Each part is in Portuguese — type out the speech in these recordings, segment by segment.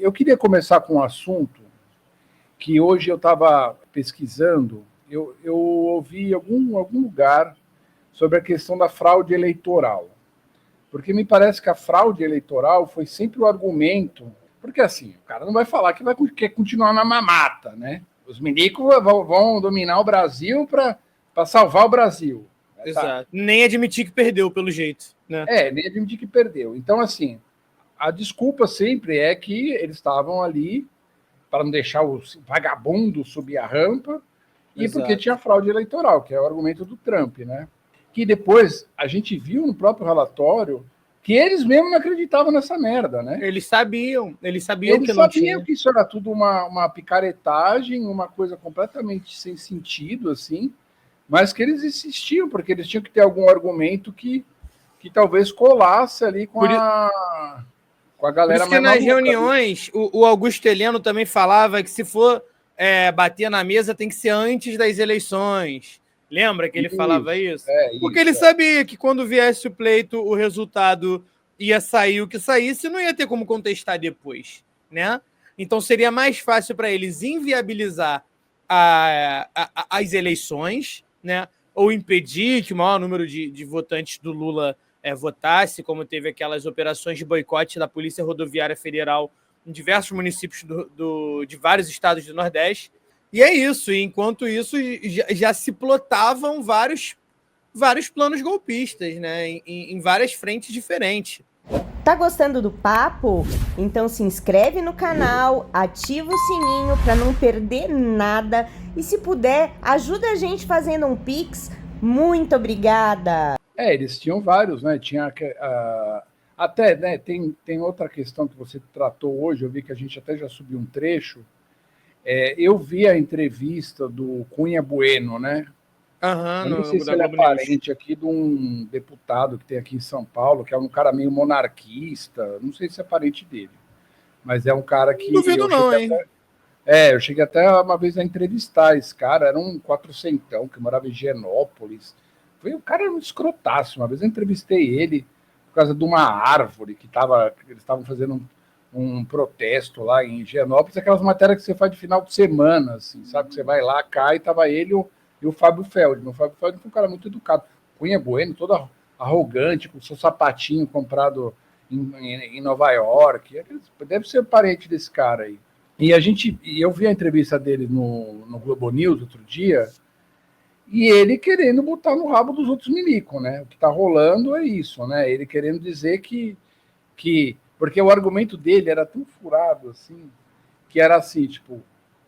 eu queria começar com um assunto que hoje eu estava pesquisando, eu ouvi em algum lugar sobre a questão da fraude eleitoral. Porque me parece que a fraude eleitoral foi sempre o argumento. Porque assim, o cara não vai falar que quer continuar na mamata, né? Os milicos vão dominar o Brasil para salvar o Brasil. Exato. Tá. Nem admitir que perdeu, pelo jeito. Né? Nem admitir que perdeu. Então, assim, a desculpa sempre é que eles estavam ali para não deixar o vagabundo subir a rampa e Exato. Porque tinha fraude eleitoral, que é o argumento do Trump, né? Que depois a gente viu no próprio relatório que eles mesmos não acreditavam nessa merda, né? Eles sabiam que não tinha. Que isso era tudo uma picaretagem, uma coisa completamente sem sentido, assim, mas que eles insistiam, porque eles tinham que ter algum argumento que talvez colasse ali com a galera mais maluca. Nas reuniões, o Augusto Heleno também falava que se for bater na mesa tem que ser antes das eleições. Lembra que ele falava isso? Porque ele sabia que quando viesse o pleito, o resultado ia sair o que saísse, não ia ter como contestar depois, né? Então seria mais fácil para eles inviabilizar as eleições, né? Ou impedir que o maior número de votantes do Lula votasse, como teve aquelas operações de boicote da Polícia Rodoviária Federal em diversos municípios de vários estados do Nordeste. E é isso, e enquanto isso já se plotavam vários planos golpistas, né? Em várias frentes diferentes. Tá gostando do papo? Então se inscreve no canal, ativa o sininho para não perder nada e se puder, ajuda a gente fazendo um Pix. Muito obrigada! Eles tinham vários, né? Tinha até, né? Tem outra questão que você tratou hoje, eu vi que a gente até já subiu um trecho. Eu vi a entrevista do Cunha Bueno, né? Eu não sei se ele é parente aqui de um deputado que tem aqui em São Paulo, que é um cara meio monarquista, não sei se é parente dele, mas é um cara que... Duvido não, hein? Eu cheguei até uma vez a entrevistar esse cara, era um quatrocentão que morava em Higienópolis. O cara era um escrotaço. Uma vez eu entrevistei ele por causa de uma árvore que eles estavam fazendo um protesto lá em Higienópolis, aquelas matérias que você faz de final de semana, assim, sabe? Que você vai lá, cai, tava ele e o Fábio Feldman. O Fábio Feldman foi um cara muito educado. Cunha Bueno, todo arrogante, com seu sapatinho comprado em Nova York. Deve ser parente desse cara aí. E eu vi a entrevista dele no Globo News outro dia, e ele querendo botar no rabo dos outros milicos, né? O que está rolando é isso, né? Ele querendo dizer que... Porque o argumento dele era tão furado, assim, que era assim, tipo...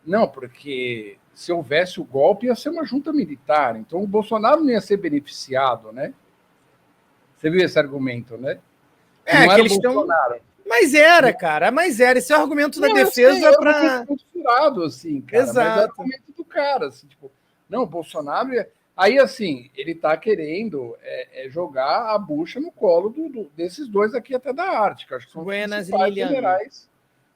Não, porque se houvesse o golpe, ia ser uma junta militar. Então o Bolsonaro não ia ser beneficiado, né? Você viu esse argumento, né? Não era o Bolsonaro. Mas era, cara. Esse é o argumento da defesa para... É muito furado, assim, cara. Exato. Mas é o argumento do cara, assim, tipo... Não, o Bolsonaro... Aí, assim, ele está querendo jogar a bucha no colo desses dois aqui até da Ártica. Acho que são os principais generais,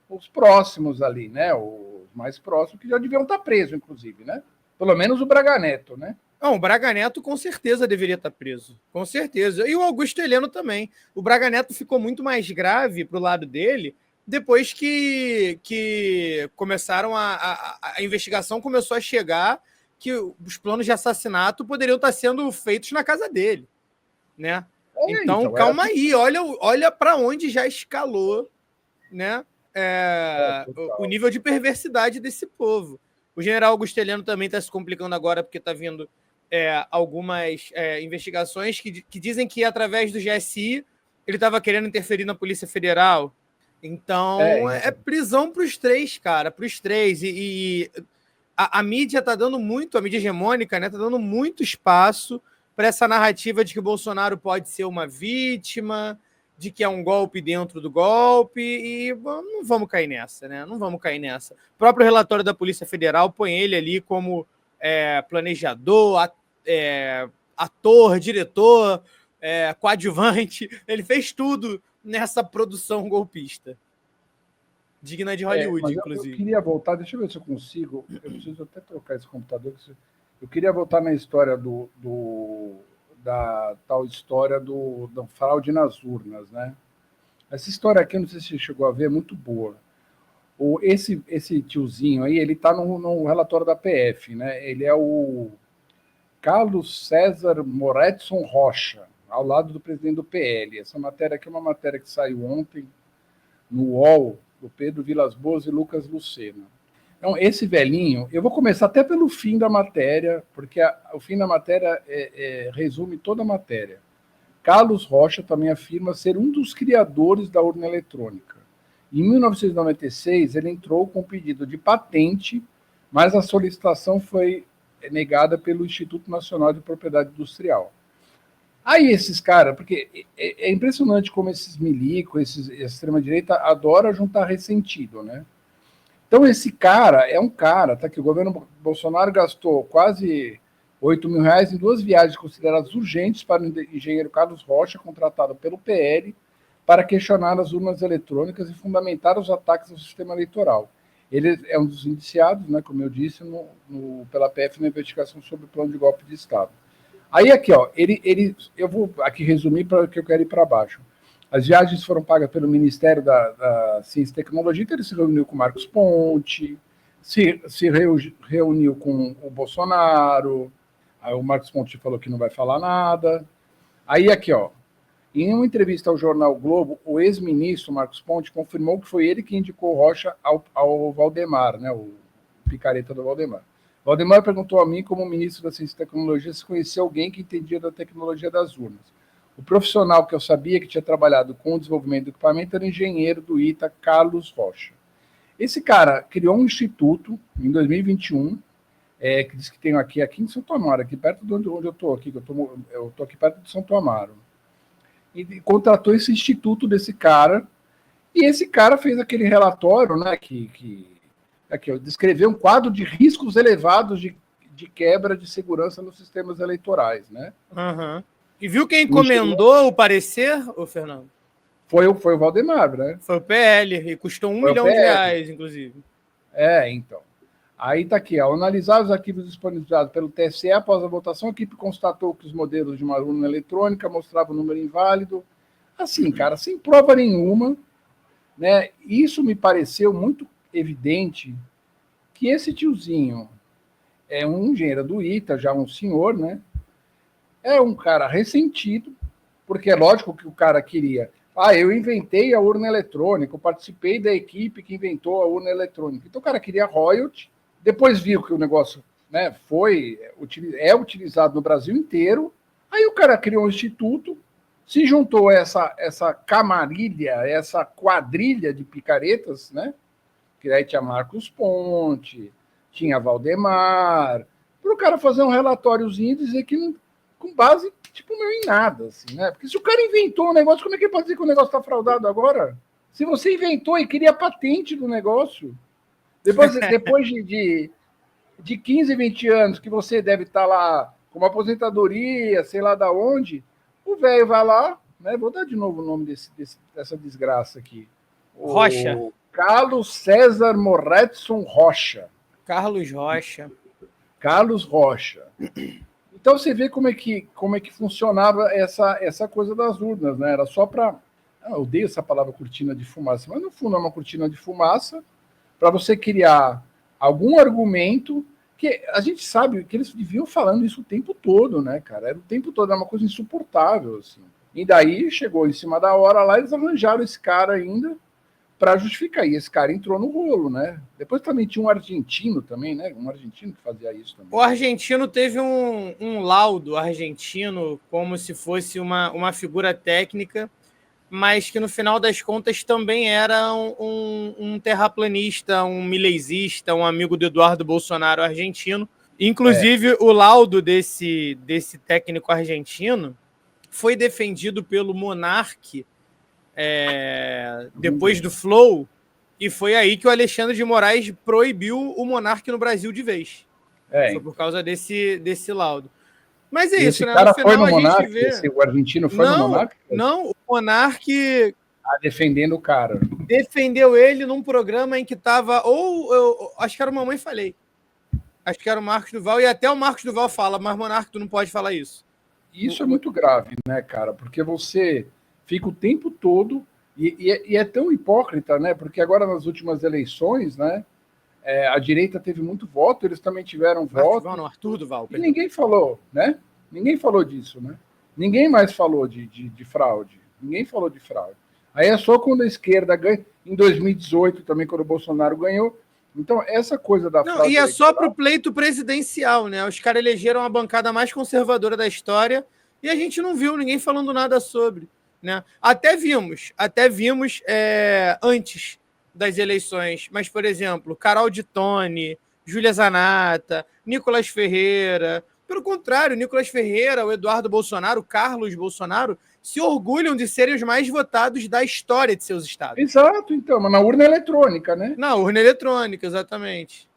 os próximos ali, né? Os mais próximos, que já deviam estar presos, inclusive, né? Pelo menos o Braga Neto, né? Não, o Braga Neto com certeza deveria estar preso. Com certeza. E o Augusto Heleno também. O Braga Neto ficou muito mais grave pro lado dele depois que começaram a investigação começou a chegar que os planos de assassinato poderiam estar sendo feitos na casa dele, né? Então, calma aí, olha para onde já escalou, né? O nível de perversidade desse povo. O general Augusto Heleno também está se complicando agora porque está vindo algumas investigações que dizem que através do GSI ele estava querendo interferir na Polícia Federal. Então, é prisão para os três, cara, para os três. E a mídia está dando muito, a mídia hegemônica, né, está dando muito espaço para essa narrativa de que o Bolsonaro pode ser uma vítima, de que é um golpe dentro do golpe, e não vamos cair nessa, né? Não vamos cair nessa. O próprio relatório da Polícia Federal põe ele ali como planejador, ator, diretor, coadjuvante. Ele fez tudo nessa produção golpista. Digna de Hollywood, inclusive. Eu queria voltar, deixa eu ver se eu consigo. Eu preciso até trocar esse computador. Eu queria voltar na história da tal história da fraude nas urnas, né? Essa história aqui, não sei se você chegou a ver, é muito boa. Esse tiozinho aí, ele está no relatório da PF, né? Ele é o Carlos César Moretson Rocha, ao lado do presidente do PL. Essa matéria aqui é uma matéria que saiu ontem no UOL, do Pedro Vilas Boas e Lucas Lucena. Então, esse velhinho, eu vou começar até pelo fim da matéria, porque o fim da matéria resume toda a matéria. Carlos Rocha também afirma ser um dos criadores da urna eletrônica. Em 1996, ele entrou com pedido de patente, mas a solicitação foi negada pelo Instituto Nacional de Propriedade Industrial. Aí esses caras, porque é impressionante como esses milicos, essa extrema-direita adora juntar ressentido, né? Então esse cara é um cara, tá, que o governo Bolsonaro gastou quase R$8.000 em 2 viagens consideradas urgentes para o engenheiro Carlos Rocha, contratado pelo PL, para questionar as urnas eletrônicas e fundamentar os ataques ao sistema eleitoral. Ele é um dos indiciados, né, como eu disse, pela PF na investigação sobre o plano de golpe de Estado. Aí aqui, ó, eu vou aqui resumir para que eu quero ir para baixo. As viagens foram pagas pelo Ministério da Ciência e Tecnologia, então ele se reuniu com o Marcos Ponte, se reuniu com o Bolsonaro, aí o Marcos Ponte falou que não vai falar nada. Aí aqui, ó, em uma entrevista ao jornal Globo, o ex-ministro Marcos Ponte confirmou que foi ele que indicou Rocha ao Valdemar, né, o picareta do Valdemar. Valdemar perguntou a mim, como ministro da Ciência e Tecnologia, se conhecia alguém que entendia da tecnologia das urnas. O profissional que eu sabia que tinha trabalhado com o desenvolvimento do equipamento era o engenheiro do ITA, Carlos Rocha. Esse cara criou um instituto em 2021, que diz que tem aqui em Santo Amaro, aqui perto de onde eu estou, eu estou aqui perto de Santo Amaro. E contratou esse instituto desse cara, e esse cara fez aquele relatório, né, aqui, descreveu um quadro de riscos elevados de quebra de segurança nos sistemas eleitorais, né? Uhum. E viu quem encomendou o parecer, ô Fernando? Foi o Valdemar, né? Foi o PL, e custou R$1 milhão, inclusive. Então. Aí tá aqui, ao analisar os arquivos disponibilizados pelo TSE após a votação, a equipe constatou que os modelos de uma urna eletrônica mostravam o número inválido. Assim, cara, sem prova nenhuma, né? Isso me pareceu muito evidente que esse tiozinho é um engenheiro do ITA, já um senhor, né? É um cara ressentido, porque é lógico que o cara queria. Eu inventei a urna eletrônica, eu participei da equipe que inventou a urna eletrônica. Então o cara queria royalty, depois viu que o negócio, né, é utilizado no Brasil inteiro, aí o cara criou um instituto, se juntou a essa camarilha, essa quadrilha de picaretas, né? Que aí tinha Marcos Ponte, tinha Valdemar, para o cara fazer um relatóriozinho e dizer que com base, tipo, meio em nada, assim, né? Porque se o cara inventou um negócio, como é que ele pode dizer que o negócio está fraudado agora? Se você inventou e queria a patente do negócio, depois de 15, 20 anos que você deve estar lá com uma aposentadoria, sei lá da onde, o velho vai lá, né? Vou dar de novo o nome dessa desgraça aqui. Rocha. Carlos César Moretson Rocha. Carlos Rocha. Então você vê como é que funcionava essa coisa das urnas, né? Era só para... Eu odeio essa palavra cortina de fumaça, mas no fundo é uma cortina de fumaça para você criar algum argumento que a gente sabe que eles viviam falando isso o tempo todo, né, cara? Era o tempo todo, era uma coisa insuportável, assim. E daí chegou em cima da hora lá, eles arranjaram esse cara ainda para justificar. E esse cara entrou no rolo, né? Depois também tinha um argentino também, né? Um argentino que fazia isso também. O argentino teve um laudo argentino como se fosse uma figura técnica, mas que no final das contas também era um terraplanista, um mileizista, um amigo do Eduardo Bolsonaro argentino. Inclusive, o laudo desse técnico argentino foi defendido pelo Monark depois do Flow, e foi aí que o Alexandre de Moraes proibiu o Monark no Brasil de vez. Foi por causa desse laudo. Mas é isso, né? No final, Monark, o argentino foi no Monark? Não, o Monark... defendendo o cara. Defendeu ele num programa em que estava... acho que era o Mamãe Falei. Acho que era o Marcos Duval, e até o Marcos Duval fala, mas Monark, tu não pode falar isso. Isso é muito grave, né, cara? Porque você fica o tempo todo E é tão hipócrita, né? Porque agora nas últimas eleições, né? A direita teve muito voto, eles também tiveram voto. Arthur Duval. E ninguém falou, né? Ninguém falou disso, né? Ninguém mais falou de fraude. Ninguém falou de fraude. Aí é só quando a esquerda ganha. Em 2018 também, quando o Bolsonaro ganhou. Então, essa coisa da fraude... E é só para o pleito presidencial, né? Os caras elegeram a bancada mais conservadora da história e a gente não viu ninguém falando nada sobre, né? Até vimos antes das eleições, mas, por exemplo, Carol Dittoni, Júlia Zanata, Nicolas Ferreira. Pelo contrário, Nicolas Ferreira, o Eduardo Bolsonaro, o Carlos Bolsonaro se orgulham de serem os mais votados da história de seus estados. Exato, então, mas na urna eletrônica, né? Na urna eletrônica, exatamente.